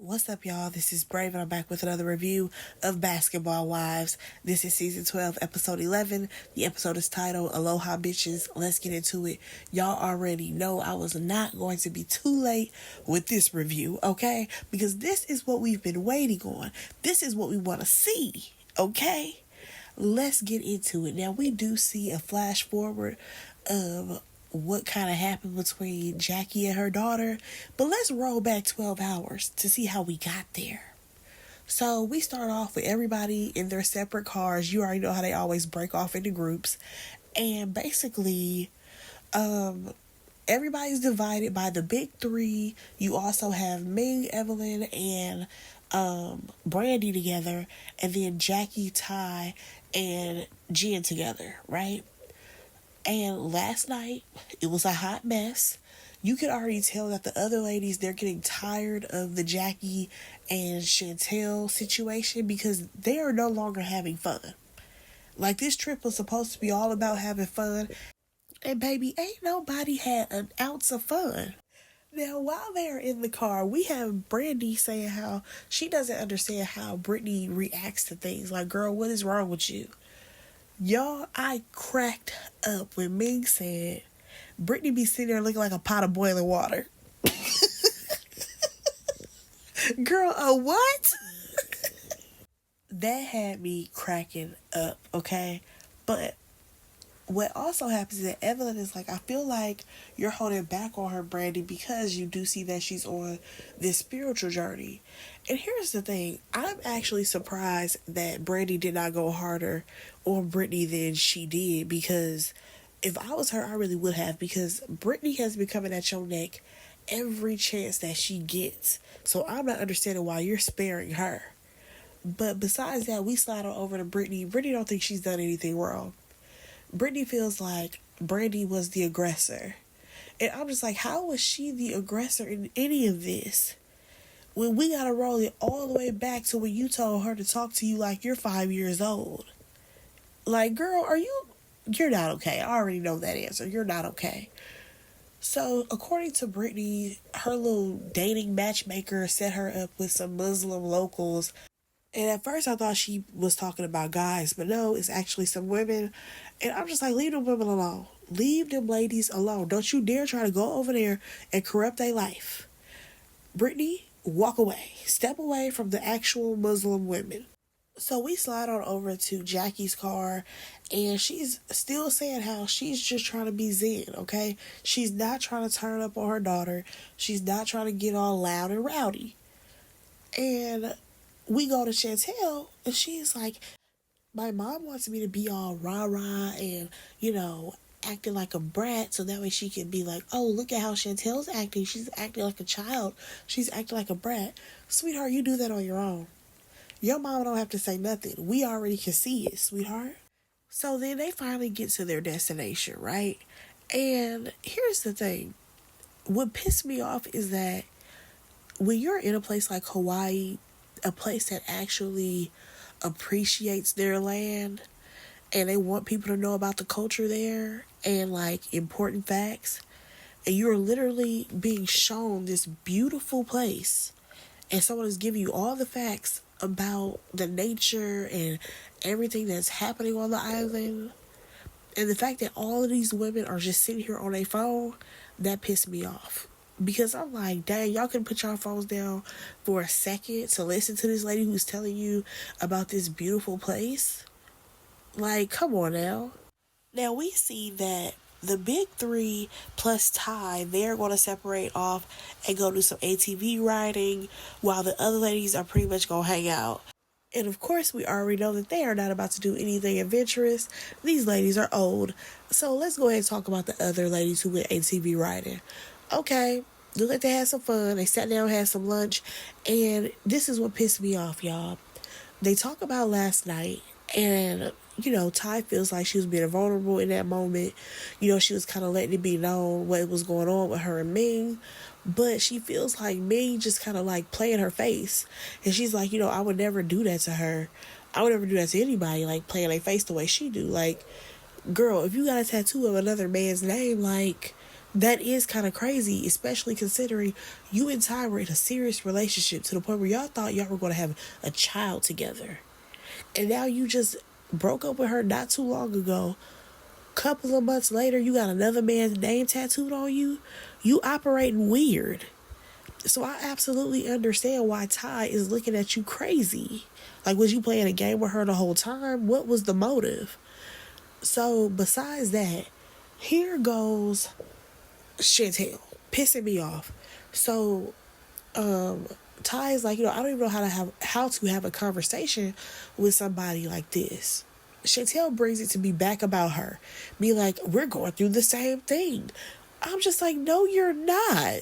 What's up, y'all? This is Brave, and I'm back with another review of Basketball Wives. This is season 12, episode 11. The episode is titled Aloha Bitches. Let's get into it. Y'all already know I was not going to be too late with this review, okay? Because this is what we've been waiting on. This is what we want to see, okay? Let's get into it. Now, we do see a flash forward of what kind of happened between Jackie and her daughter, but let's roll back 12 hours to see how we got there. So we start off with everybody in their separate cars. You already know how they always break off into groups, and basically everybody's divided by the big three. You also have Ming, Evelyn, and Brandy together, and then Jackie, Ty, and Jen together, right? And last night, it was a hot mess. You could already tell that the other ladies, they're getting tired of the Jackie and Chantel situation because they are no longer having fun. Like, this trip was supposed to be all about having fun. And baby, ain't nobody had an ounce of fun. Now, while they're in the car, we have Brandy saying how she doesn't understand how Brittany reacts to things. Like, girl, what is wrong with you? Y'all, I cracked up when Ming said Brittany be sitting there looking like a pot of boiling water. Girl, a what? That had me cracking up, okay? But what also happens is that Evelyn is like, I feel like you're holding back on her, Brandy, because you do see that she's on this spiritual journey. And here's the thing. I'm actually surprised that Brandy did not go harder on Brittany than she did, because if I was her, I really would have, because Brittany has been coming at your neck every chance that she gets. So I'm not understanding why you're sparing her. But besides that, we slide on over to Brittany. Brittany don't think she's done anything wrong. Brittany feels like Brandy was the aggressor. And I'm just like, how was she the aggressor in any of this? When we gotta roll it all the way back to when you told her to talk to you like you're 5 years old. Like, girl, you're not okay. I already know that answer. You're not okay. So, according to Brittany, her little dating matchmaker set her up with some Muslim locals. And at first I thought she was talking about guys, but no, it's actually some women. And I'm just like, leave them women alone. Leave them ladies alone. Don't you dare try to go over there and corrupt their life. Brittany, walk away. Step away from the actual Muslim women. So we slide on over to Jackie's car, and she's still saying how she's just trying to be zen, okay? She's not trying to turn up on her daughter. She's not trying to get all loud and rowdy. And we go to Chantel, and she's like, my mom wants me to be all rah-rah and, acting like a brat, so that way she can be like, oh, look at how Chantel's acting. She's acting like a child. She's acting like a brat. Sweetheart, you do that on your own. Your mom don't have to say nothing. We already can see it, sweetheart. So then they finally get to their destination, right? And here's the thing. What pissed me off is that when you're in a place like Hawaii, a place that actually appreciates their land and they want people to know about the culture there and like important facts, and you're literally being shown this beautiful place and someone is giving you all the facts about the nature and everything that's happening on the island, and the fact that all of these women are just sitting here on their phone, that pissed me off. Because I'm like, dang, y'all can put your phones down for a second to listen to this lady who's telling you about this beautiful place. Like, come on now. Now we see that the big three plus Ty, they're going to separate off and go do some ATV riding, while the other ladies are pretty much going to hang out. And of course, we already know that they are not about to do anything adventurous. These ladies are old. So let's go ahead and talk about the other ladies who went ATV riding. Okay, look like they had some fun. They sat down, had some lunch, and this is what pissed me off, y'all. They talk about last night, and Ty feels like she was being vulnerable in that moment. She was kind of letting it be known what was going on with her and Ming, but she feels like Ming just kind of like playing her face, and she's like, I would never do that to her. I would never do that to anybody, like playing their face the way she do. Like, girl, if you got a tattoo of another man's name, like, That is kind of crazy, especially considering you and Ty were in a serious relationship to the point where y'all thought y'all were going to have a child together. And now you just broke up with her not too long ago. Couple of months later, you got another man's name tattooed on you. You operating weird. So I absolutely understand why Ty is looking at you crazy. Like, was you playing a game with her the whole time? What was the motive? So besides that, here goes Chantel pissing me off. So Ty is like, I don't even know how to have a conversation with somebody like this. Chantel brings it to me back about her. Be like, we're going through the same thing. I'm just like, no, you're not.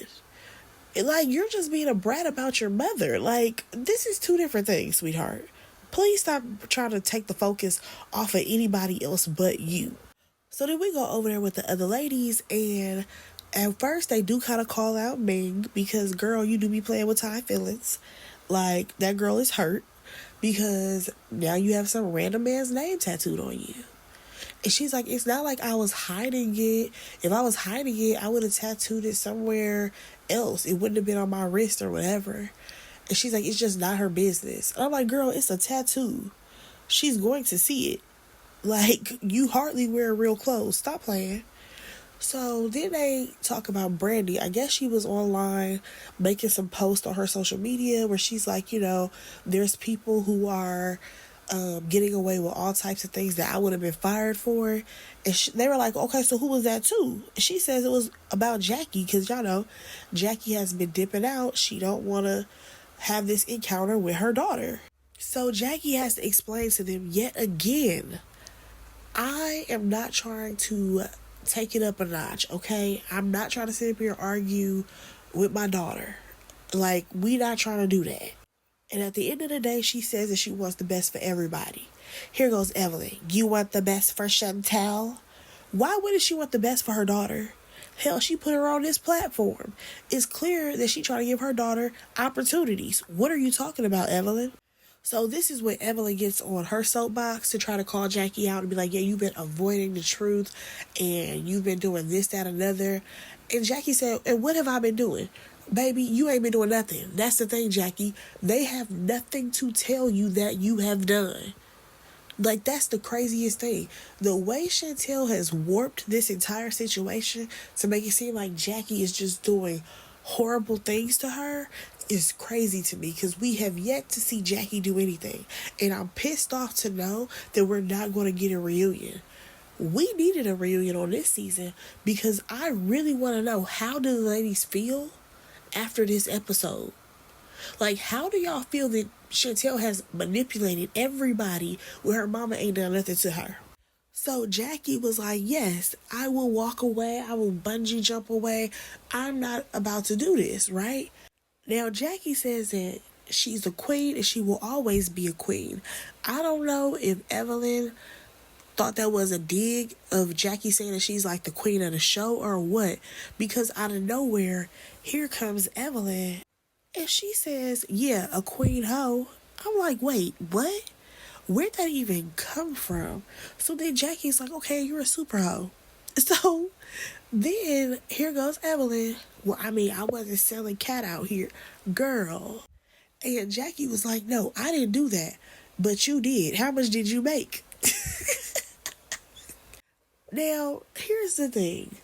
Like, you're just being a brat about your mother. Like, this is two different things, sweetheart. Please stop trying to take the focus off of anybody else but you. So then we go over there with the other ladies, and at first they do kind of call out Ming because, girl, you do be playing with Ty feelings. Like, that girl is hurt because now you have some random man's name tattooed on you. And she's like, it's not like I was hiding it. If I was hiding it, I would have tattooed it somewhere else. It wouldn't have been on my wrist or whatever. And she's like, it's just not her business. And I'm like, girl, it's a tattoo. She's going to see it. Like, you hardly wear real clothes. Stop playing. So then they talk about Brandy. I guess she was online making some posts on her social media where she's like, there's people who are getting away with all types of things that I would have been fired for. And they were like, okay, so who was that too? And she says it was about Jackie because, y'all know, Jackie has been dipping out. She don't want to have this encounter with her daughter. So Jackie has to explain to them yet again, I am not trying to take it up a notch, okay? I'm not trying to sit up here and argue with my daughter. Like, we not trying to do that. And at the end of the day, she says that she wants the best for everybody. Here goes Evelyn. You want the best for Chantel? Why wouldn't she want the best for her daughter? Hell, she put her on this platform. It's clear that she trying to give her daughter opportunities. What are you talking about, Evelyn? So this is when Evelyn gets on her soapbox to try to call Jackie out and be like, yeah, you've been avoiding the truth and you've been doing this, that, another. And Jackie said, and what have I been doing? Baby, you ain't been doing nothing. That's the thing, Jackie. They have nothing to tell you that you have done. Like, that's the craziest thing. The way Chantel has warped this entire situation to make it seem like Jackie is just doing horrible things to her is crazy to me because we have yet to see Jackie do anything. And I'm pissed off to know that we're not going to get a reunion. We needed a reunion on this season because I really want to know, how do the ladies feel after this episode? Like, how do y'all feel that Chantel has manipulated everybody when her mama ain't done nothing to her? So Jackie was like, yes, I will walk away. I will bungee jump away. I'm not about to do this, right? Now, Jackie says that she's a queen and she will always be a queen. I don't know if Evelyn thought that was a dig of Jackie saying that she's like the queen of the show or what. Because out of nowhere, here comes Evelyn. And she says, yeah, a queen hoe. I'm like, wait, what? Where'd that even come from? So then Jackie's like, okay, you're a super hoe. So then here goes Evelyn. Well, I mean, I wasn't selling cat out here. Girl. And Jackie was like, no, I didn't do that. But you did. How much did you make? Now, here's the thing.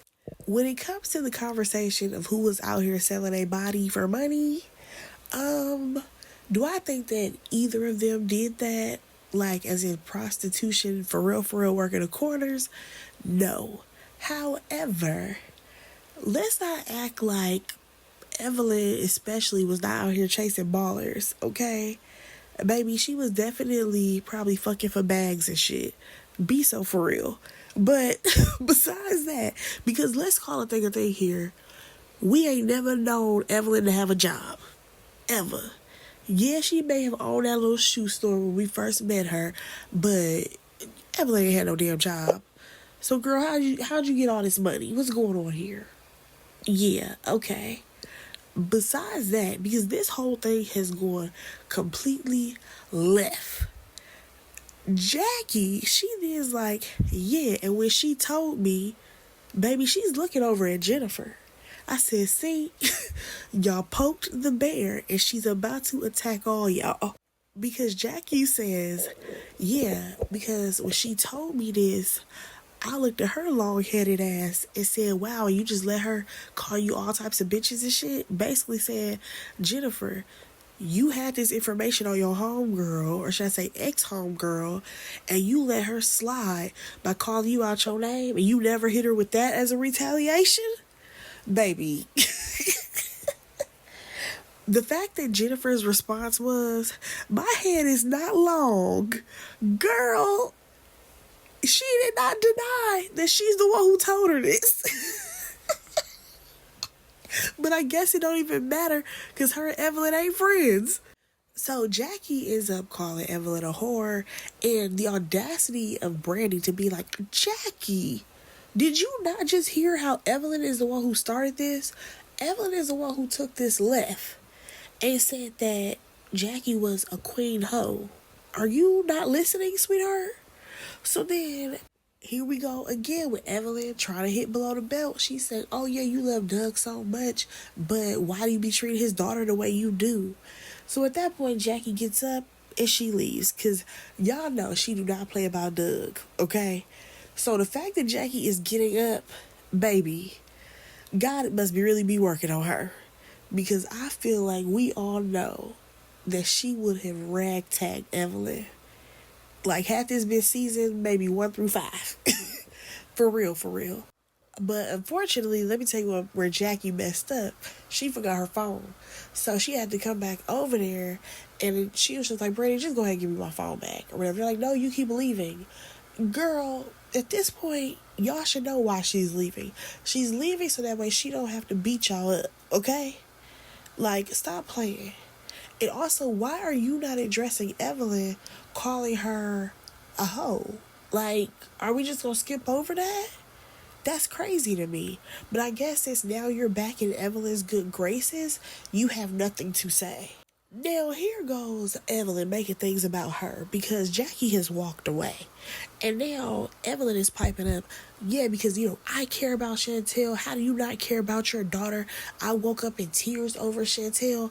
When it comes to the conversation of who was out here selling a body for money, do I think that either of them did that? Like, as in prostitution, for real, working the corners? No. However, let's not act like Evelyn especially was not out here chasing ballers, okay? Baby, she was definitely probably fucking for bags and shit. Be so for real. But besides that, because let's call a thing here, we ain't never known Evelyn to have a job. Ever. Yeah, she may have owned that little shoe store when we first met her, but Evelyn ain't had no damn job. So, girl, how'd you get all this money? What's going on here? Yeah, okay. Besides that, because this whole thing has gone completely left, Jackie, she is like, yeah, and when she told me Baby, she's looking over at Jennifer. I said, see, y'all poked the bear and she's about to attack all y'all. Because Jackie says, yeah, because when she told me this, I looked at her long-headed ass and said, wow, you just let her call you all types of bitches and shit? Basically said, Jennifer, you had this information on your homegirl, or should I say ex-homegirl, and you let her slide by calling you out your name, and you never hit her with that as a retaliation? Baby. The fact that Jennifer's response was, my head is not long. Girl, she did not deny that she's the one who told her this. But I guess it don't even matter because her and Evelyn ain't friends. So Jackie ends up calling Evelyn a whore, and the audacity of Brandy to be like, Jackie, did you not just hear how Evelyn is the one who started this? Evelyn is the one who took this left and said that Jackie was a queen hoe. Are you not listening, sweetheart? So then, here we go again with Evelyn trying to hit below the belt. She said, oh yeah, you love Doug so much, but why do you be treating his daughter the way you do? So at that point, Jackie gets up and she leaves, because y'all know she do not play about Doug, okay? So the fact that Jackie is getting up, baby, God must really be working on her. Because I feel like we all know that she would have ragtagged Evelyn. Like, had this been season maybe 1 through 5. For real, for real. But unfortunately, let me tell you where Jackie messed up. She forgot her phone. So she had to come back over there, and she was just like, Brady, just go ahead and give me my phone back. Or whatever. They're like, no, you keep leaving. Girl, at this point, y'all should know why she's leaving. She's leaving so that way she don't have to beat y'all up, okay? Like, stop playing. And also, why are you not addressing Evelyn calling her a hoe? Like, are we just gonna skip over that? That's crazy to me. But I guess since now you're back in Evelyn's good graces, you have nothing to say. Now, here goes Evelyn making things about her because Jackie has walked away. And now Evelyn is piping up, yeah, because, I care about Chantel. How do you not care about your daughter? I woke up in tears over Chantel.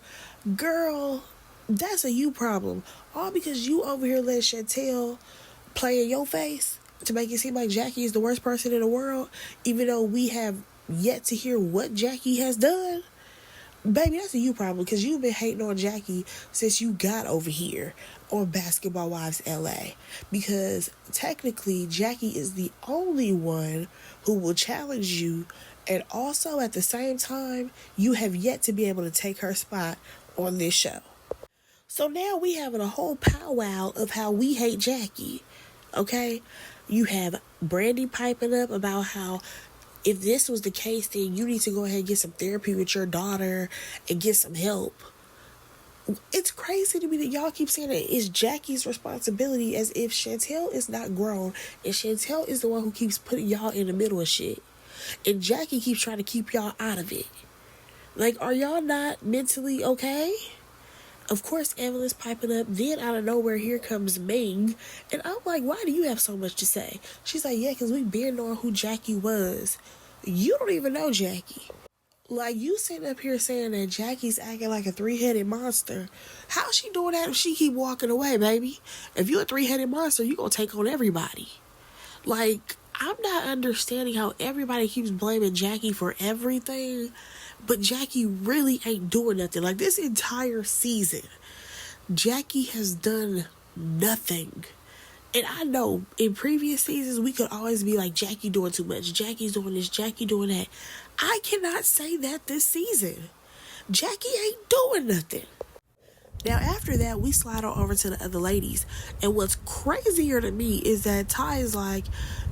Girl, that's a you problem. All because you over here let Chantel play in your face to make it seem like Jackie is the worst person in the world, even though we have yet to hear what Jackie has done. Baby, that's a you problem because you've been hating on Jackie since you got over here on Basketball Wives LA. Because technically, Jackie is the only one who will challenge you, and also at the same time, you have yet to be able to take her spot on this show. So now we having a whole powwow of how we hate Jackie, okay? You have Brandy piping up about how if this was the case, then you need to go ahead and get some therapy with your daughter and get some help. It's crazy to me that y'all keep saying that it's Jackie's responsibility as if Chantel is not grown and Chantel is the one who keeps putting y'all in the middle of shit. And Jackie keeps trying to keep y'all out of it. Like, are y'all not mentally okay? Of course, Evelyn's piping up. Then out of nowhere, here comes Ming. And I'm like, why do you have so much to say? She's like, yeah, because we've been knowing who Jackie was. You don't even know Jackie. Like, you sitting up here saying that Jackie's acting like a 3-headed monster. How's she doing that if she keep walking away, baby? If you're a 3-headed monster, you're going to take on everybody. Like, I'm not understanding how everybody keeps blaming Jackie for everything, but Jackie really ain't doing nothing. Like, this entire season, Jackie has done nothing. And I know in previous seasons, we could always be like, Jackie doing too much. Jackie's doing this. Jackie doing that. I cannot say that this season. Jackie ain't doing nothing. Now, after that, we slide on over to the other ladies. And what's crazier to me is that Ty is like,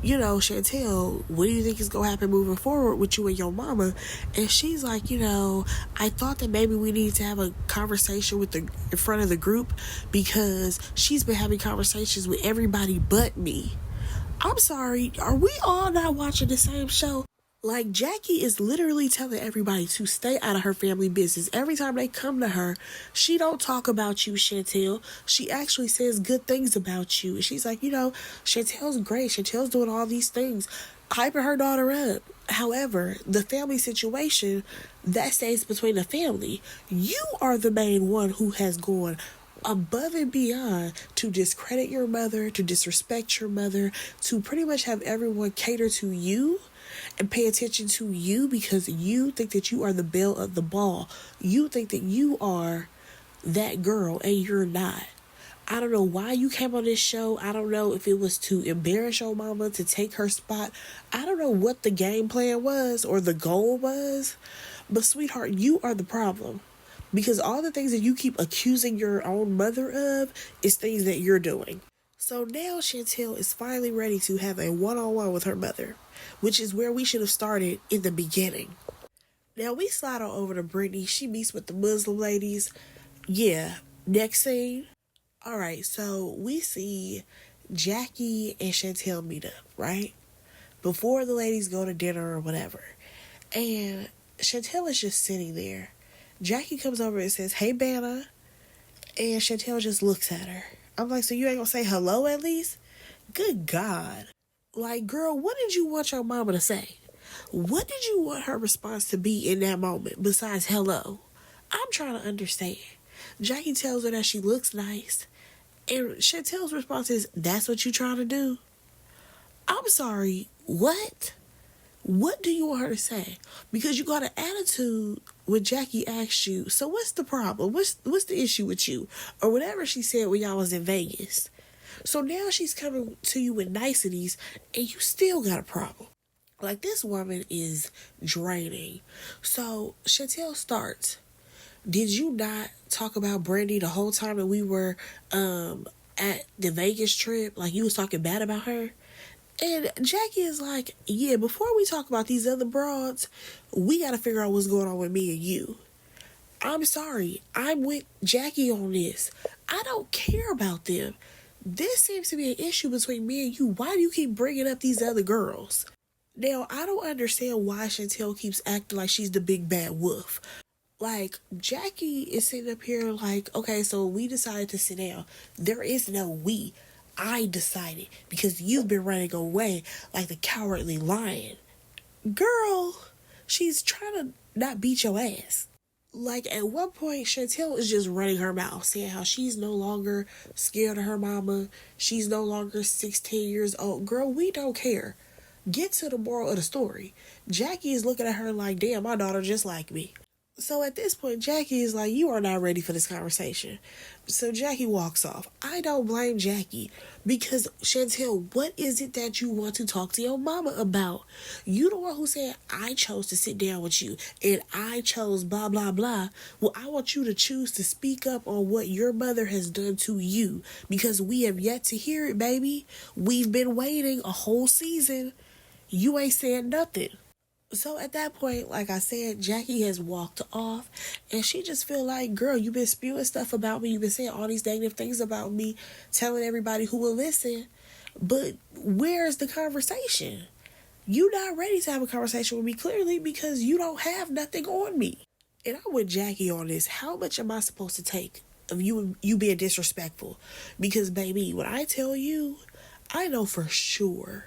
Chantel, what do you think is going to happen moving forward with you and your mama? And she's like, I thought that maybe we need to have a conversation in front of the group because she's been having conversations with everybody but me. I'm sorry, are we all not watching the same show? Like, Jackie is literally telling everybody to stay out of her family business. Every time they come to her, she don't talk about you, Chantel. She actually says good things about you. And she's like, Chantel's great. Chantel's doing all these things, hyping her daughter up. However, the family situation, that stays between the family. You are the main one who has gone above and beyond to discredit your mother, to disrespect your mother, to pretty much have everyone cater to you and pay attention to you because you think that you are the belle of the ball. You think that you are that girl and you're not. I don't know why you came on this show. I don't know if it was to embarrass your mama, to take her spot. I don't know what the game plan was or the goal was. But sweetheart, you are the problem. Because all the things that you keep accusing your own mother of is things that you're doing. So now Chantel is finally ready to have a one-on-one with her mother, which is where we should have started in the beginning. Now we slide on over to Brittany. She meets with the Muslim ladies. Yeah, next scene. Alright, so we see Jackie and Chantel meet up, right? Before the ladies go to dinner or whatever. And Chantel is just sitting there. Jackie comes over and says, "Hey, Banna." And Chantel just looks at her. I'm like, so you ain't gonna say hello at least? Good God. Like, girl, what did you want your mama to say? What did you want her response to be in that moment besides hello? I'm trying to understand. Jackie tells her that she looks nice. And Chantel's response is, "That's what you trying to do?" I'm sorry, what? What do you want her to say? Because you got an attitude when Jackie asks you, so what's the problem? What's the issue with you? Or whatever she said when y'all was in Vegas. So now she's coming to you with niceties and you still got a problem. Like, this woman is draining. So Chantel starts. Did you not talk about Brandy the whole time that we were at the Vegas trip? Like, you was talking bad about her? And Jackie is like, yeah, before we talk about these other broads, we got to figure out what's going on with me and you. I'm sorry. I'm with Jackie on this. I don't care about them. This seems to be an issue between me and you. Why do you keep bringing up these other girls? Now, I don't understand why Chantel keeps acting like she's the big bad wolf. Like, Jackie is sitting up here like, okay, so we decided to sit down. There is no we. I decided because you've been running away like the cowardly lion. Girl, she's trying to not beat your ass. Like, at one point, Chantel is just running her mouth, saying how she's no longer scared of her mama. She's no longer 16 years old. Girl, we don't care. Get to the moral of the story. Jackie is looking at her like, damn, my daughter just like me. So at this point, Jackie is like, you are not ready for this conversation. So Jackie walks off. I don't blame Jackie because, Chantel, what is it that you want to talk to your mama about? You the one who said, I chose to sit down with you and I chose blah, blah, blah. Well, I want you to choose to speak up on what your mother has done to you because we have yet to hear it, baby. We've been waiting a whole season. You ain't said nothing. So at that point, like I said, Jackie has walked off and she just feel like, girl, you've been spewing stuff about me. You've been saying all these negative things about me, telling everybody who will listen. But where's the conversation? You not ready to have a conversation with me clearly because you don't have nothing on me. And I'm with Jackie on this. How much am I supposed to take of you being disrespectful? Because, baby, when I tell you, I know for sure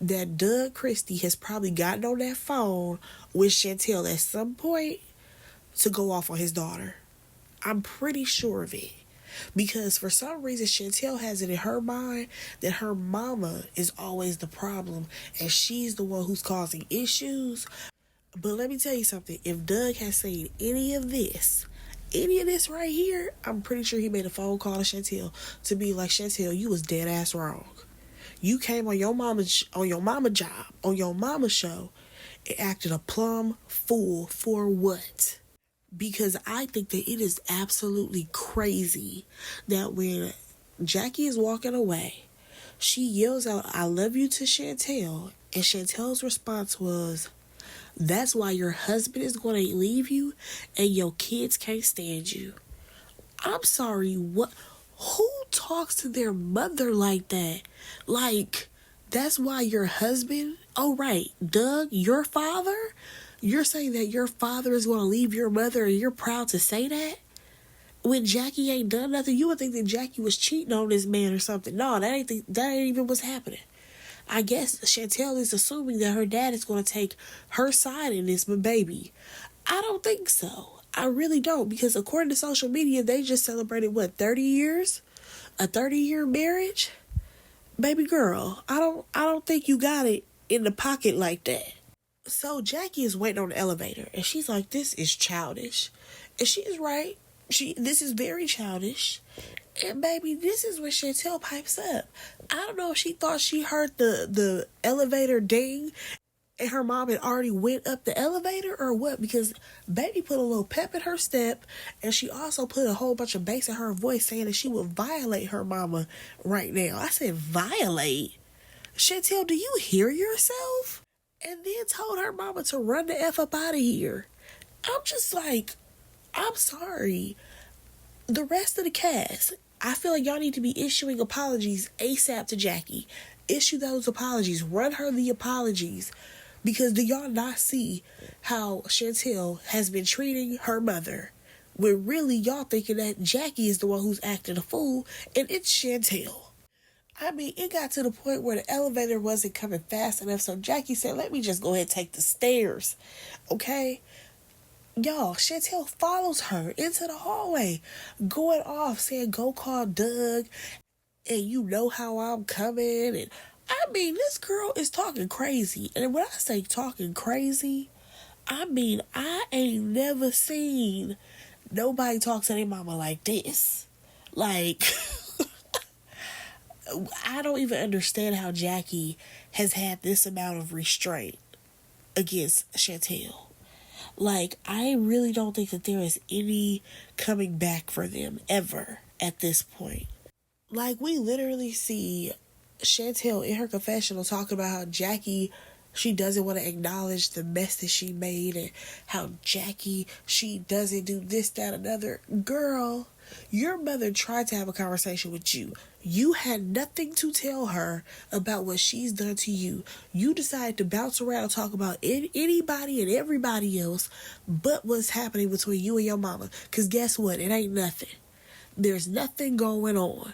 that Doug Christie has probably gotten on that phone with Chantel at some point to go off on his daughter. I'm pretty sure of it. Because for some reason, Chantel has it in her mind that her mama is always the problem and she's the one who's causing issues. But let me tell you something. If Doug has seen any of this right here, I'm pretty sure he made a phone call to Chantel to be like, Chantel, you was dead ass wrong. You came on your mama job, on your mama show, and acted a plumb fool for what? Because I think that it is absolutely crazy that when Jackie is walking away, she yells out, I love you to Chantel, and Chantel's response was, that's why your husband is going to leave you and your kids can't stand you. I'm sorry, what? Who talks to their mother like that? Like, that's why your husband... Oh, right. Doug, your father? You're saying that your father is going to leave your mother and you're proud to say that? When Jackie ain't done nothing, you would think that Jackie was cheating on this man or something. No, that ain't even what's happening. I guess Chantel is assuming that her dad is going to take her side in this, but baby, I don't think so. I really don't, because according to social media, they just celebrated, what, 30 years? A 30-year marriage? Baby girl, I don't think you got it in the pocket like that. So Jackie is waiting on the elevator, and she's like, "This is childish," and she is right. This is very childish, and baby, this is when Chantel pipes up. I don't know if she thought she heard the elevator ding, and her mom had already went up the elevator or what, because baby put a little pep in her step, and she also put a whole bunch of bass in her voice, saying that she would violate her mama right now. I said, violate? Chantel, do you hear yourself? And then told her mama to run the F up out of here. I'm just like, I'm sorry. The rest of the cast, I feel like y'all need to be issuing apologies ASAP to Jackie. Issue those apologies. Run her the apologies. Because do y'all not see how Chantel has been treating her mother? When really y'all thinking that Jackie is the one who's acting a fool, and it's Chantel. I mean, it got to the point where the elevator wasn't coming fast enough, so Jackie said, let me just go ahead and take the stairs, okay? Y'all, Chantel follows her into the hallway, going off, saying, go call Doug, and you know how I'm coming, and I mean, this girl is talking crazy, and when I say talking crazy, I mean, I ain't never seen nobody talk to their mama like this. Like... I don't even understand how Jackie has had this amount of restraint against Chantel. Like, I really don't think that there is any coming back for them ever at this point. Like, we literally see Chantel in her confessional talking about how Jackie, she doesn't want to acknowledge the mess that she made, and how Jackie, she doesn't do this, that, another. Girl, your mother tried to have a conversation with you. You had nothing to tell her about what she's done to you. You decided to bounce around and talk about anybody and everybody else but what's happening between you and your mama. Because guess what? It ain't nothing. There's nothing going on.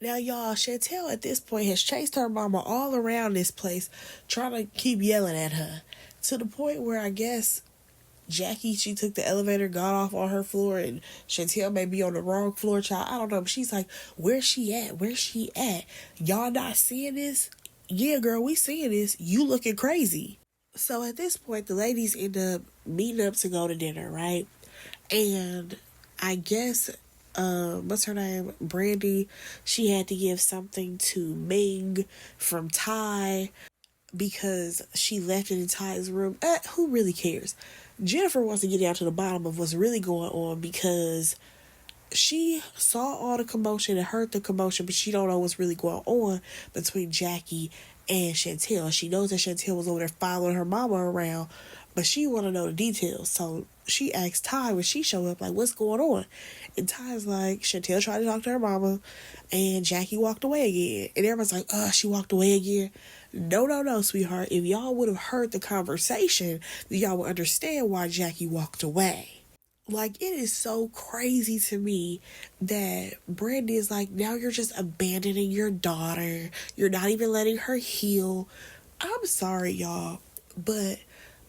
Now, y'all, Chantel at this point has chased her mama all around this place, trying to keep yelling at her. To the point where I guess Jackie, she took the elevator, got off on her floor, and Chantel may be on the wrong floor, child. I don't know, but she's like, where's she at? Where's she at? Y'all not seeing this? Yeah, girl, we seeing this. You looking crazy. So at this point, the ladies end up meeting up to go to dinner, right? And I guess, what's her name? Brandy, she had to give something to Ming from Ty because she left it in Ty's room. Who really cares? Jennifer wants to get down to the bottom of what's really going on because she saw all the commotion and heard the commotion, but she don't know what's really going on between Jackie and Chantel. She knows that Chantel was over there following her mama around, but she want to know the details. So she asked Ty when she showed up, like, what's going on? And Ty's like, Chantel tried to talk to her mama, and Jackie walked away again. And everyone's like, she walked away again. No, sweetheart. If y'all would have heard the conversation, then y'all would understand why Jackie walked away. Like, it is so crazy to me that Brandy is like, now you're just abandoning your daughter. You're not even letting her heal. I'm sorry, y'all, but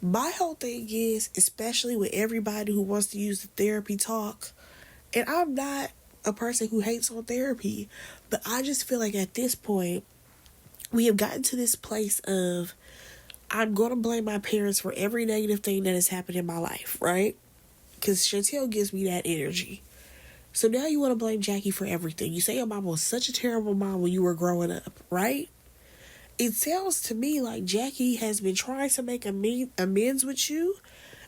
my whole thing is, especially with everybody who wants to use the therapy talk, and I'm not a person who hates on therapy, but I just feel like at this point, we have gotten to this place of, I'm going to blame my parents for every negative thing that has happened in my life, right? Because Chantel gives me that energy. So now you want to blame Jackie for everything. You say your mama was such a terrible mom when you were growing up, right? It sounds to me like Jackie has been trying to make amends with you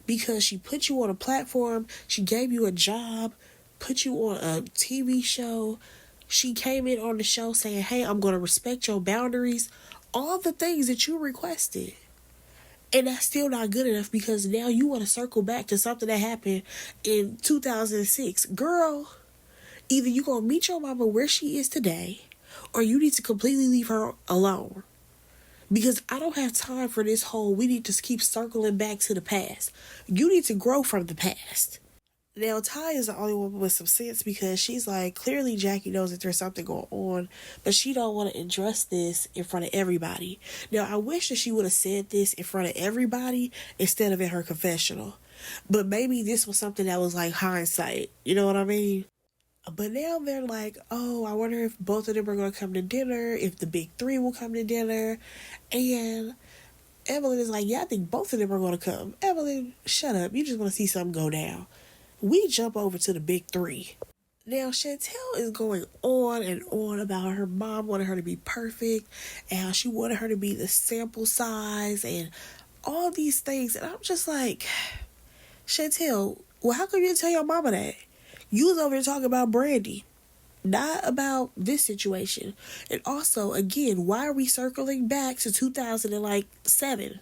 because she put you on a platform, she gave you a job, put you on a TV show. She came in on the show saying, hey, I'm going to respect your boundaries. All the things that you requested. And that's still not good enough because now you want to circle back to something that happened in 2006. Girl, either you going to meet your mama where she is today, or you need to completely leave her alone. Because I don't have time for this whole, we need to keep circling back to the past. You need to grow from the past. Now, Ty is the only one with some sense because she's like, clearly Jackie knows that there's something going on, but she don't want to address this in front of everybody. Now, I wish that she would have said this in front of everybody instead of in her confessional. But maybe this was something that was like hindsight. You know what I mean? But now they're like, oh, I wonder if both of them are going to come to dinner, if the big three will come to dinner. And Evelyn is like, yeah, I think both of them are going to come. Evelyn, shut up. You just want to see something go down. We jump over to the big three. Now, Chantel is going on and on about her mom wanted her to be perfect and how she wanted her to be the sample size and all these things. And I'm just like, Chantel, well, how come you didn't tell your mama that? You was over here talking about Brandy, not about this situation. And also, again, why are we circling back to 2007?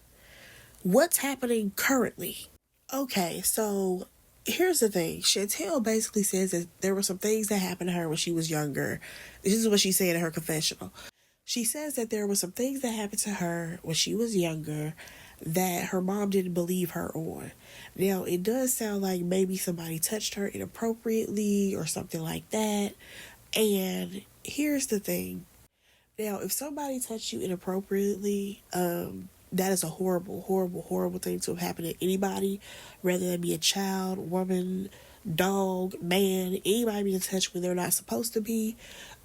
What's happening currently? Okay, so here's the thing. Chantel basically says that there were some things that happened to her when she was younger. This is what she said in her confessional. She says that there were some things that happened to her when she was younger that her mom didn't believe her on. Now, it does sound like maybe somebody touched her inappropriately or something like that. And here's the thing. Now, if somebody touched you inappropriately, that is a horrible, horrible, horrible thing to have happened to anybody, whether that be a child, woman, dog, man, anybody being touched when they're not supposed to be.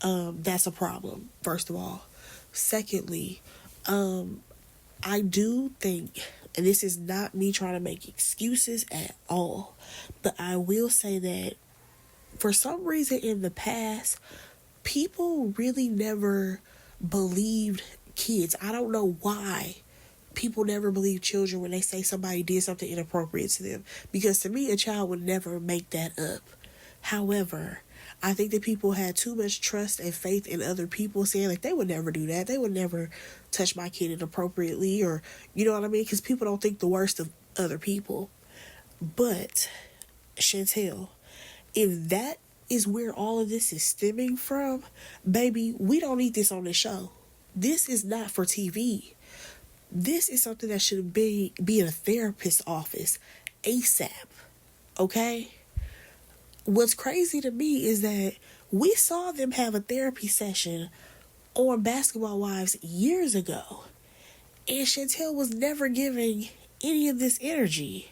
That's a problem, first of all. Secondly, I do think, and this is not me trying to make excuses at all, but I will say that for some reason in the past, people really never believed kids. I don't know why people never believe children when they say somebody did something inappropriate to them. Because to me, a child would never make that up. However, I think that people had too much trust and faith in other people saying like they would never do that. They would never touch my kid inappropriately, or you know what I mean? Because people don't think the worst of other people. But Chantel, if that is where all of this is stemming from, baby, we don't need this on the show. This is not for TV. This is something that should be in a therapist's office ASAP. Okay? What's crazy to me is that we saw them have a therapy session on Basketball Wives years ago. And Chantel was never giving any of this energy.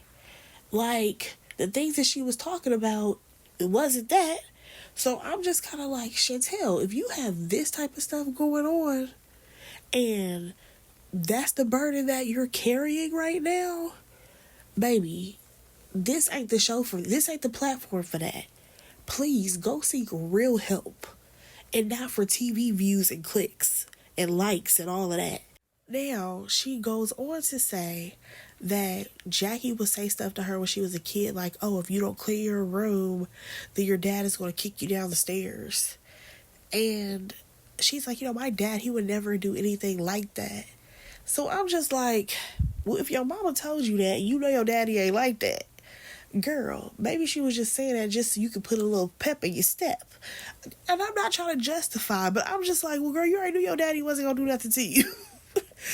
Like, the things that she was talking about, it wasn't that. So I'm just kind of like, Chantel, if you have this type of stuff going on, and that's the burden that you're carrying right now, baby, this ain't the show for, this ain't the platform for that. Please go seek real help, and not for TV views and clicks and likes and all of that. Now, she goes on to say that Jackie would say stuff to her when she was a kid, like, oh, if you don't clean your room, then your dad is going to kick you down the stairs. And she's like, you know, my dad, he would never do anything like that. So I'm just like, well, if your mama told you that, you know your daddy ain't like that. Girl, maybe she was just saying that just so you could put a little pep in your step. And I'm not trying to justify, but I'm just like, well, girl, you already knew your daddy wasn't going to do nothing to you.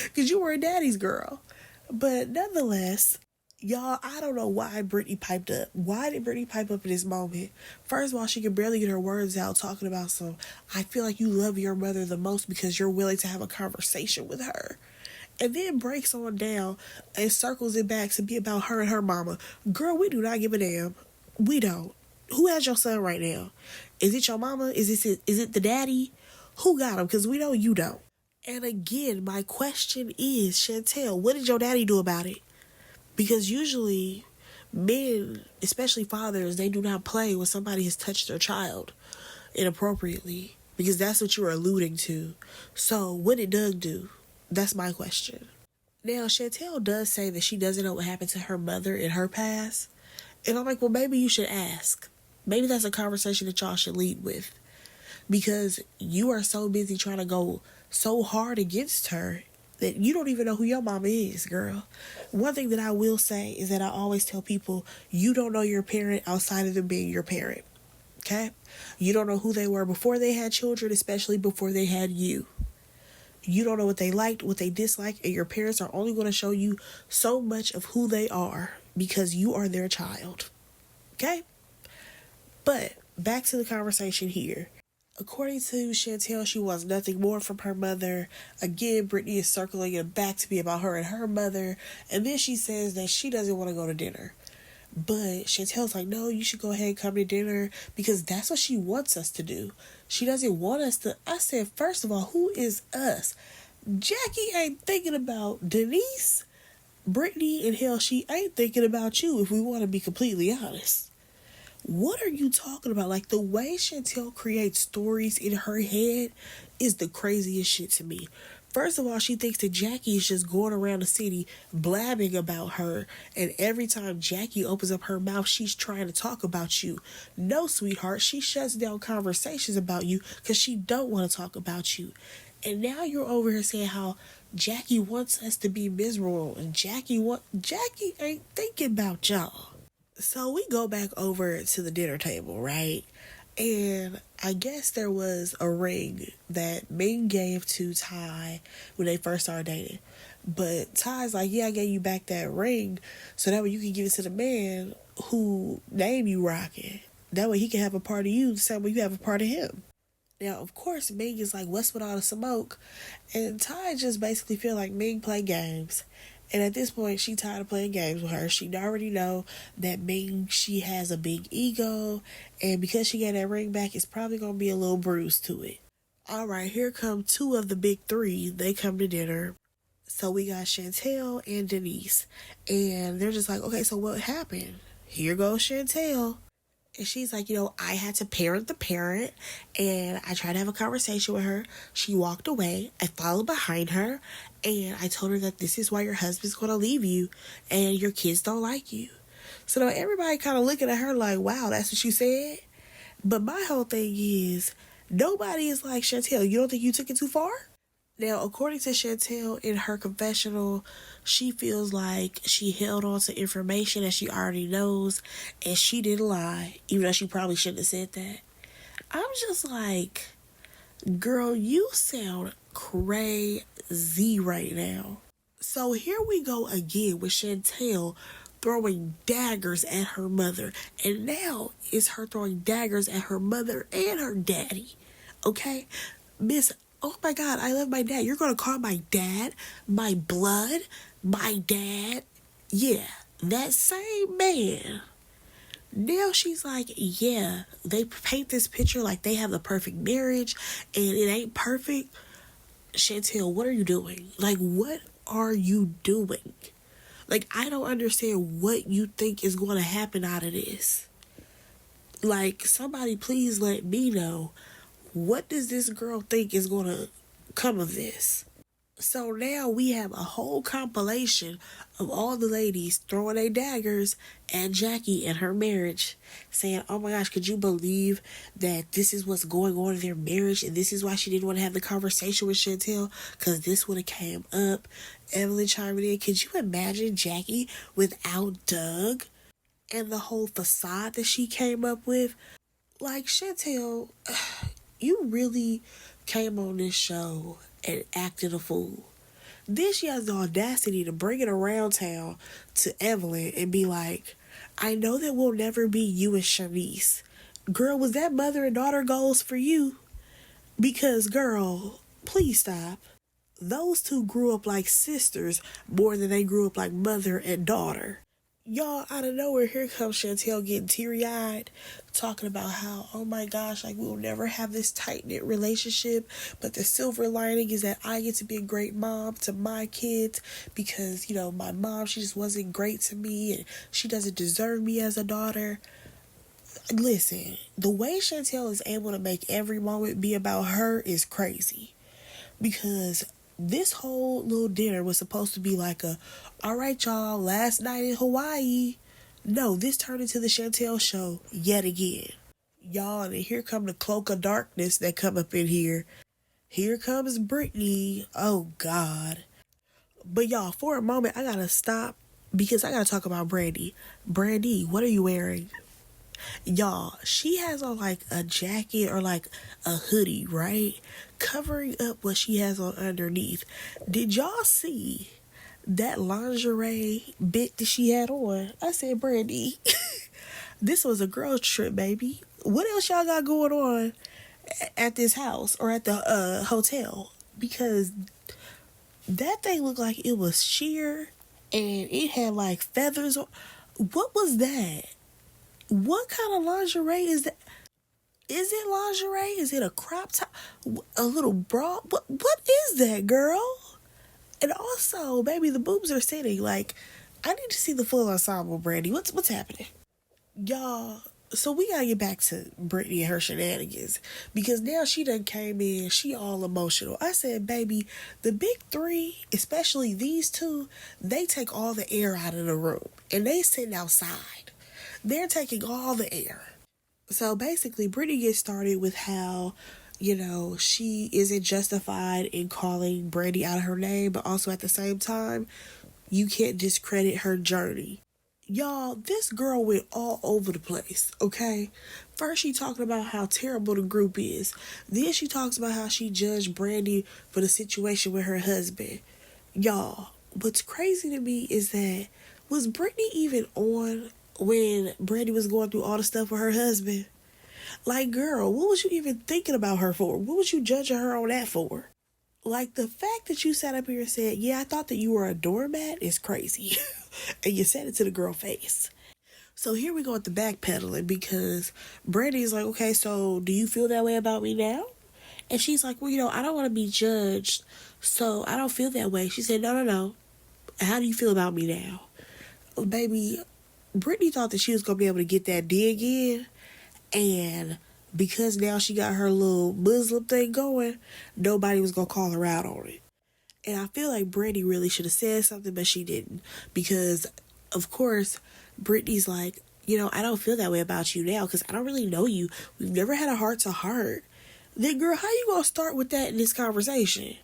Because you were a daddy's girl. But nonetheless, y'all, I don't know why Brittany piped up. Why did Brittany pipe up in this moment? First of all, she could barely get her words out talking about I feel like you love your mother the most because you're willing to have a conversation with her. And then breaks on down and circles it back to be about her and her mama. Girl, we do not give a damn. We don't. Who has your son right now? Is it your mama? Is it the daddy? Who got him? Because we know you don't. And again, my question is, Chantel, what did your daddy do about it? Because usually men, especially fathers, they do not play when somebody has touched their child inappropriately. Because that's what you're alluding to. So what did Doug do? That's my question. Now, Chantel does say that she doesn't know what happened to her mother in her past. And I'm like, well, maybe you should ask. Maybe that's a conversation that y'all should lead with. Because you are so busy trying to go so hard against her that you don't even know who your mama is, girl. One thing that I will say is that I always tell people, you don't know your parent outside of them being your parent. Okay? You don't know who they were before they had children, especially before they had you. You don't know what they liked, what they disliked, and your parents are only going to show you so much of who they are because you are their child. Okay? But back to the conversation here. According to Chantel, she wants nothing more from her mother. Again, Brittany is circling it back to be about her and her mother. And then she says that she doesn't want to go to dinner. But Chantel's like, no, you should go ahead and come to dinner because that's what she wants us to do. She doesn't want us to. I said, first of all, who is us? Jackie ain't thinking about Denise, Brittany, and hell, she ain't thinking about you if we want to be completely honest. What are you talking about? Like, the way Chantel creates stories in her head is the craziest shit to me. First of all, she thinks that Jackie is just going around the city blabbing about her, and every time Jackie opens up her mouth, she's trying to talk about you. No, sweetheart, she shuts down conversations about you because she don't want to talk about you. And now you're over here saying how Jackie wants us to be miserable, and Jackie ain't thinking about y'all. So we go back over to the dinner table, right? And I guess there was a ring that Ming gave to Ty when they first started dating. But Ty's like, yeah, I gave you back that ring so that way you can give it to the man who named you rocking. That way he can have a part of you the same way you have a part of him. Now, of course, Ming is like, what's with all the smoke? And Ty just basically feel like Ming play games. And at this point, she tired of playing games with her. She already know that Ming, she has a big ego. And because she got that ring back, it's probably going to be a little bruise to it. All right, here come two of the big three. They come to dinner. So we got Chantel and Denise. And they're just like, okay, so what happened? Here goes Chantel. And she's like, I had to parent the parent, and I tried to have a conversation with her. She walked away. I followed behind her, and I told her that this is why your husband's going to leave you, and your kids don't like you. So now everybody kind of looking at her like, wow, that's what you said? But my whole thing is, nobody is like, Chantel, you don't think you took it too far? Now, according to Chantel, in her confessional, she feels like she held on to information that she already knows, and she didn't lie, even though she probably shouldn't have said that. I'm just like, girl, you sound crazy right now. So here we go again with Chantel throwing daggers at her mother, and now it's her throwing daggers at her mother and her daddy. Okay? Miss, oh my God, I love my dad. You're going to call my dad my blood? My dad? Yeah, that same man. Now she's like, yeah, they paint this picture like they have the perfect marriage and it ain't perfect. Chantel, what are you doing? Like, what are you doing? Like, I don't understand what you think is going to happen out of this. Like, somebody please let me know. What does this girl think is going to come of this? So now we have a whole compilation of all the ladies throwing their daggers at Jackie and her marriage, saying, oh my gosh, could you believe that this is what's going on in their marriage, and this is why she didn't want to have the conversation with Chantel, because this would have came up. Evelyn chimed in, could you imagine Jackie without Doug and the whole facade that she came up with? Like, Chantel, you really came on this show and acted a fool. Then she has the audacity to bring it around town to Evelyn and be like, I know that we'll never be you and Shanice. Girl, was that mother and daughter goals for you? Because, girl, please stop. Those two grew up like sisters more than they grew up like mother and daughter. Y'all, out of nowhere, here comes Chantel getting teary-eyed, talking about how, oh my gosh, like, we'll never have this tight-knit relationship, but the silver lining is that I get to be a great mom to my kids because, my mom, she just wasn't great to me, and she doesn't deserve me as a daughter. Listen, the way Chantel is able to make every moment be about her is crazy, because this whole little dinner was supposed to be like all right, y'all, last night in Hawaii. No, this turned into the Chantel show yet again. Y'all, and here come the cloak of darkness that come up in here. Here comes Brittany. Oh, God. But y'all, for a moment, I gotta stop because I gotta talk about Brandy. Brandy, what are you wearing? Y'all, she has on like a jacket or like a hoodie, right? Covering up what she has on underneath. Did y'all see that lingerie bit that she had on? I said, Brandy, this was a girl trip, baby. What else y'all got going on at this house or at the hotel? Because that thing looked like it was sheer and it had like feathers. What was that? What kind of lingerie is that? Is it lingerie? Is it a crop top? A little bra? What is that, girl? And also, baby, the boobs are sitting. Like, I need to see the full ensemble, Brandy. What's happening? Y'all, so we gotta get back to Brittany and her shenanigans. Because now she done came in, she all emotional. I said, baby, the big three, especially these two, they take all the air out of the room. And they sitting outside. They're taking all the air. So basically, Brittany gets started with how, she isn't justified in calling Brandy out of her name, but also at the same time, you can't discredit her journey. Y'all, this girl went all over the place, okay? First, she talking about how terrible the group is. Then she talks about how she judged Brandy for the situation with her husband. Y'all, what's crazy to me is that, was Brittany even on when Brandy was going through all the stuff with her husband? Like, girl, what was you even thinking about her for? What was you judging her on that for? Like, the fact that you sat up here and said, yeah, I thought that you were a doormat is crazy. And you said it to the girl face. So here we go with the backpedaling because Brandy's like, okay, so do you feel that way about me now? And she's like, well, I don't want to be judged, so I don't feel that way. She said, no. How do you feel about me now? Baby, Brittany thought that she was going to be able to get that dig in. And because now she got her little Muslim thing going, nobody was going to call her out on it. And I feel like Brittany really should have said something, but she didn't. Because, of course, Brittany's like, I don't feel that way about you now because I don't really know you. We've never had a heart-to-heart. Then, girl, how you going to start with that in this conversation?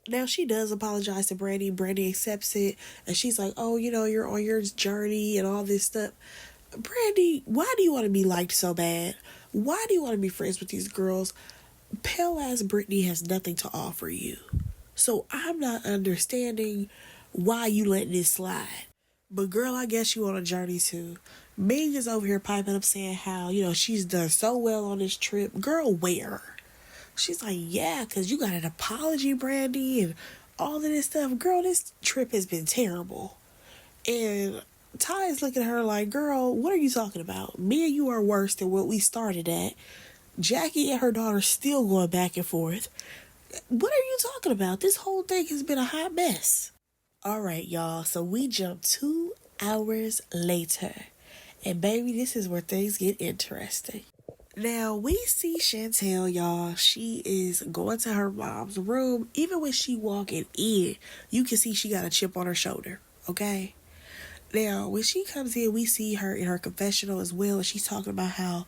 Now, she does apologize to Brandy. Brandy accepts it. And she's like, oh, you're on your journey and all this stuff. Brandy, why do you want to be liked so bad? Why do you want to be friends with these girls? Pale-ass Brittany has nothing to offer you. So I'm not understanding why you letting this slide. But girl, I guess you on a journey too. Ming is over here piping up saying how, she's done so well on this trip. Girl, where? She's like, yeah, because you got an apology, Brandy, and all of this stuff. Girl, this trip has been terrible. And Ty is looking at her like, girl, what are you talking about? Me and you are worse than what we started at. Jackie and her daughter still going back and forth. What are you talking about? This whole thing has been a hot mess. All right, y'all. So we jump 2 hours later. And baby, this is where things get interesting. Now, we see Chantel, y'all. She is going to her mom's room. Even when she walking in, you can see she got a chip on her shoulder. Okay? Now, when she comes in, we see her in her confessional as well. And she's talking about how,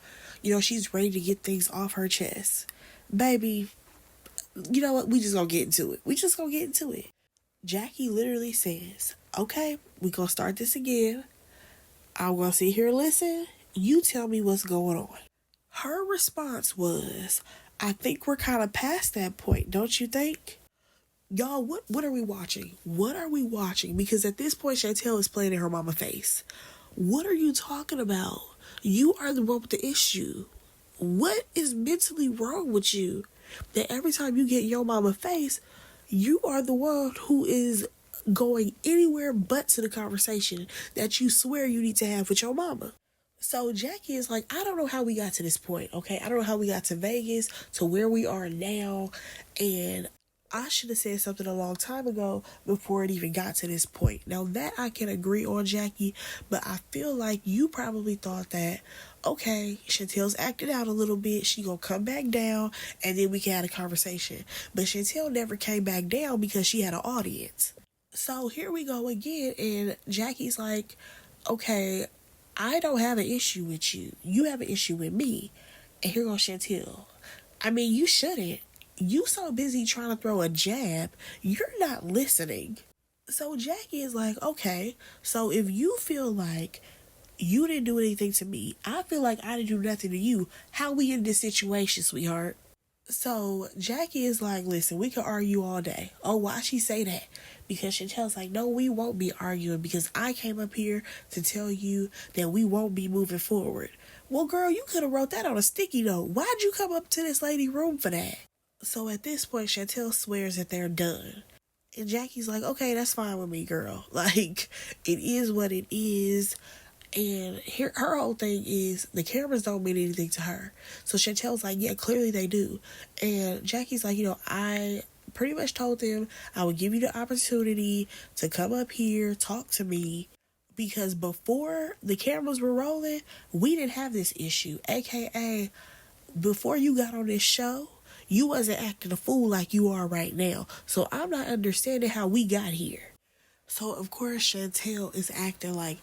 she's ready to get things off her chest. Baby, you know what? We just gonna get into it. Jackie literally says, okay, we gonna start this again. I'm gonna sit here and listen. You tell me what's going on. Her response was, I think we're kind of past that point, don't you think? Y'all, what are we watching? What are we watching? Because at this point, Chantel is playing in her mama face. What are you talking about? You are the one with the issue. What is mentally wrong with you? That every time you get your mama face, you are the one who is going anywhere but to the conversation that you swear you need to have with your mama. So Jackie is like, I don't know how we got to this point, okay? I don't know how we got to Vegas, to where we are now, and I should have said something a long time ago before it even got to this point. Now that I can agree on, Jackie, but I feel like you probably thought that, okay, Chantel's acted out a little bit, she gonna come back down, and then we can have a conversation. But Chantel never came back down because she had an audience. So here we go again, and Jackie's like, okay, I don't have an issue with you. You have an issue with me. And here goes Chantel. I mean, you shouldn't. You so busy trying to throw a jab, you're not listening. So Jackie is like, okay, so if you feel like you didn't do anything to me, I feel like I didn't do nothing to you, how we in this situation, sweetheart? So Jackie is like, listen, we can argue all day. Oh, why she say that? Because Chantel's like, no, we won't be arguing because I came up here to tell you that we won't be moving forward. Well, girl, you could have wrote that on a sticky note. Why'd you come up to this lady room for that? So at this point, Chantel swears that they're done. And Jackie's like, okay, that's fine with me, girl. Like, it is what it is. And her whole thing is the cameras don't mean anything to her. So Chantel's like, yeah, clearly they do. And Jackie's like, I pretty much told them I would give you the opportunity to come up here, talk to me. Because before the cameras were rolling, we didn't have this issue. AKA, before you got on this show, you wasn't acting a fool like you are right now. So I'm not understanding how we got here. So of course Chantel is acting like,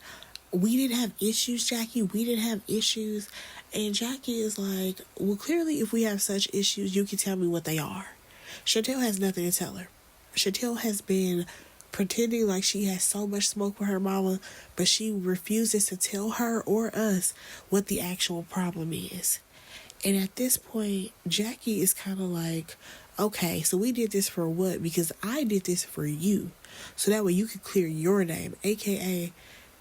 we didn't have issues, Jackie. We didn't have issues. And Jackie is like, well, clearly if we have such issues, you can tell me what they are. Chantel has nothing to tell her. Chantel has been pretending like she has so much smoke with her mama, but she refuses to tell her or us what the actual problem is. And at this point, Jackie is kind of like, okay, so we did this for what? Because I did this for you. So that way you can clear your name, aka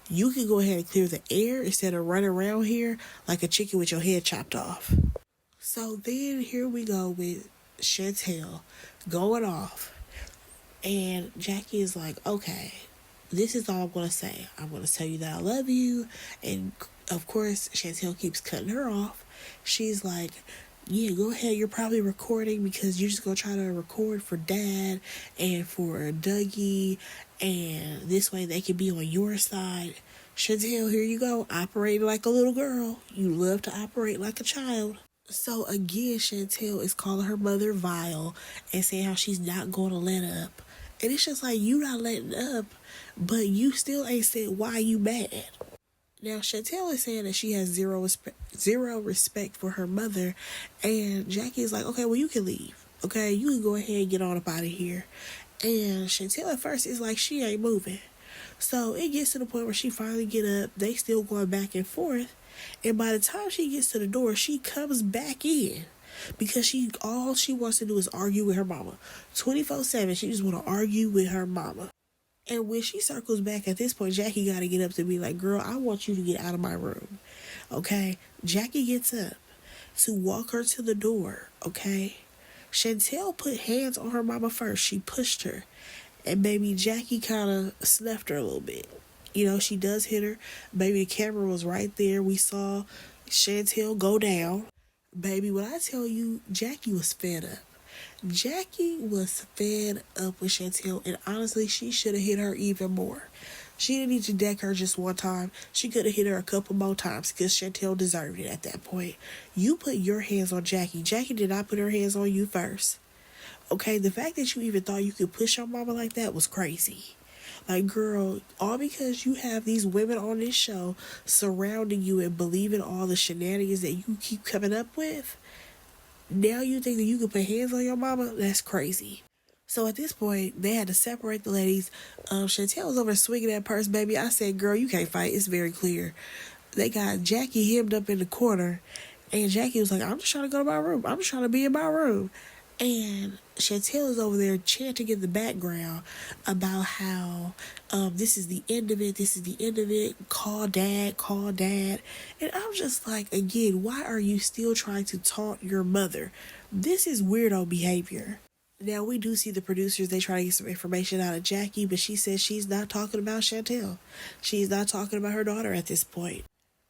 you can go ahead and clear the air instead of running around here like a chicken with your head chopped off. So then here we go with Chantel going off. And Jackie is like, okay, this is all I'm going to say. I'm going to tell you that I love you. And of course, Chantel keeps cutting her off. She's like, yeah, go ahead. You're probably recording because you're just going to try to record for Dad and for Dougie. And this way they can be on your side. Chantel, here you go. Operating like a little girl. You love to operate like a child. So again, Chantel is calling her mother vile and saying how she's not going to let up. And it's just like, you not letting up, but you still ain't said why you mad. Now, Chantel is saying that she has zero respect for her mother. And Jackie is like, okay, well, you can leave. Okay, you can go ahead and get on up out of here. And Chantel at first is like, she ain't moving. So it gets to the point where she finally get up. They still going back and forth. And by the time she gets to the door, she comes back in. Because all she wants to do is argue with her mama. 24/7, she just want to argue with her mama. And when she circles back at this point, Jackie got to get up to be like, girl, I want you to get out of my room. Okay? Jackie gets up to walk her to the door. Okay? Chantel put hands on her mama first. She pushed her. And baby, Jackie kind of snuffed her a little bit. She does hit her. Baby, the camera was right there. We saw Chantel go down. Baby, when I tell you, Jackie was fed up. Jackie was fed up with Chantel, and honestly, she should have hit her even more. She didn't need to deck her just one time. She could have hit her a couple more times because Chantel deserved it at that point. You put your hands on Jackie. Jackie did not put her hands on you first. Okay, the fact that you even thought you could push your mama like that was crazy. Like, girl, all because you have these women on this show surrounding you and believing all the shenanigans that you keep coming up with, now you think that you can put hands on your mama? That's crazy. So at this point, they had to separate the ladies. Chantel was over swinging that purse, baby. I said, girl, you can't fight. It's very clear. They got Jackie hemmed up in the corner. And Jackie was like, I'm just trying to go to my room. I'm just trying to be in my room. And Chantel is over there chanting in the background about how this is the end of it. This is the end of it. Call dad. Call dad. And I'm just like, again, why are you still trying to taunt your mother? This is weirdo behavior. Now, we do see the producers, they try to get some information out of Jackie, but she says she's not talking about Chantel. She's not talking about her daughter at this point.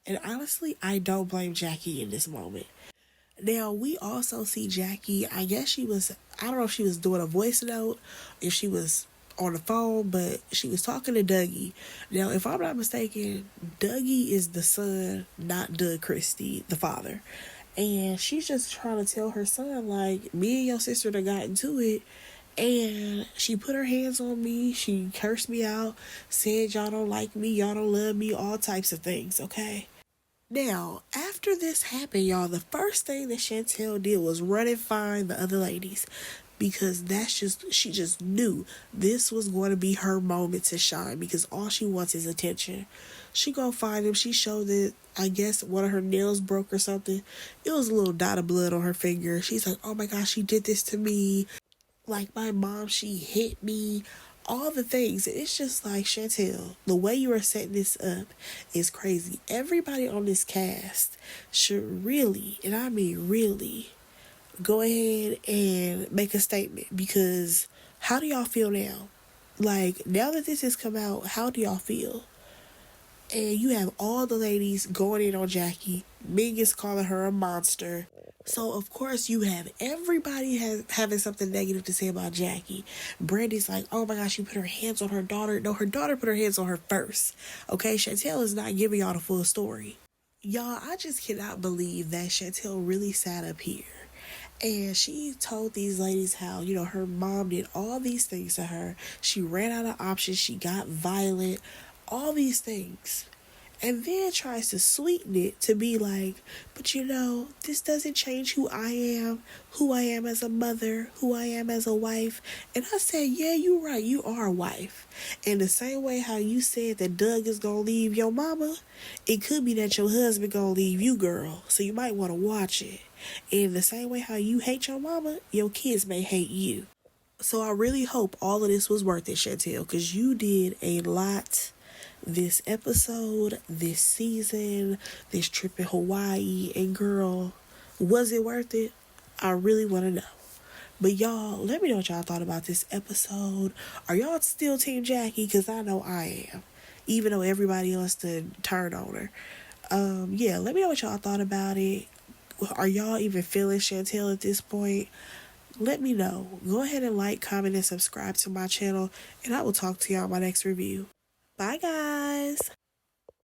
And honestly, I don't blame Jackie in this moment. Now, we also see Jackie, I don't know if she was doing a voice note, if she was on the phone, but she was talking to Dougie. Now, if I'm not mistaken, Dougie is the son, not Doug Christie, the father. And she's just trying to tell her son, like, me and your sister done got into it, and she put her hands on me, she cursed me out, said y'all don't like me, y'all don't love me, all types of things, okay? Now, after this happened, y'all, the first thing that Chantel did was run and find the other ladies, because she just knew this was going to be her moment to shine, because all she wants is attention. She gonna find him. She showed that, I guess, one of her nails broke or something. It was a little dot of blood on her finger. She's like, oh my gosh, she did this to me. Like, my mom, she hit me. all the things. It's just like, Chantel, the way you are setting this up is crazy. Everybody on this cast should really, and I mean really, go ahead and make a statement, because how do y'all feel now? Like, now that this has come out, how do y'all feel? And you have all the ladies going in on Jackie. Ming is calling her a monster. So, of course, you have everybody having something negative to say about Jackie. Brandy's like, oh my gosh, she put her hands on her daughter. No, her daughter put her hands on her first. Okay, Chantel is not giving y'all the full story. Y'all, I just cannot believe that Chantel really sat up here and she told these ladies how, her mom did all these things to her. She ran out of options. She got violent. All these things. And then tries to sweeten it to be like, but this doesn't change who I am as a mother, who I am as a wife. And I said, yeah, you're right. You are a wife. In the same way how you said that Doug is going to leave your mama, it could be that your husband going to leave you, girl. So you might want to watch it. In the same way how you hate your mama, your kids may hate you. So I really hope all of this was worth it, Chantel, because you did a lot this episode, this season, this trip in Hawaii. And girl, was it worth it? I really want to know. But y'all, let me know what y'all thought about this episode. Are y'all still Team Jackie? Because I know I am. Even though everybody else did turn on her. Yeah, let me know what y'all thought about it. Are y'all even feeling Chantel at this point? Let me know. Go ahead and like, comment, and subscribe to my channel. And I will talk to y'all in my next review. Bye, guys.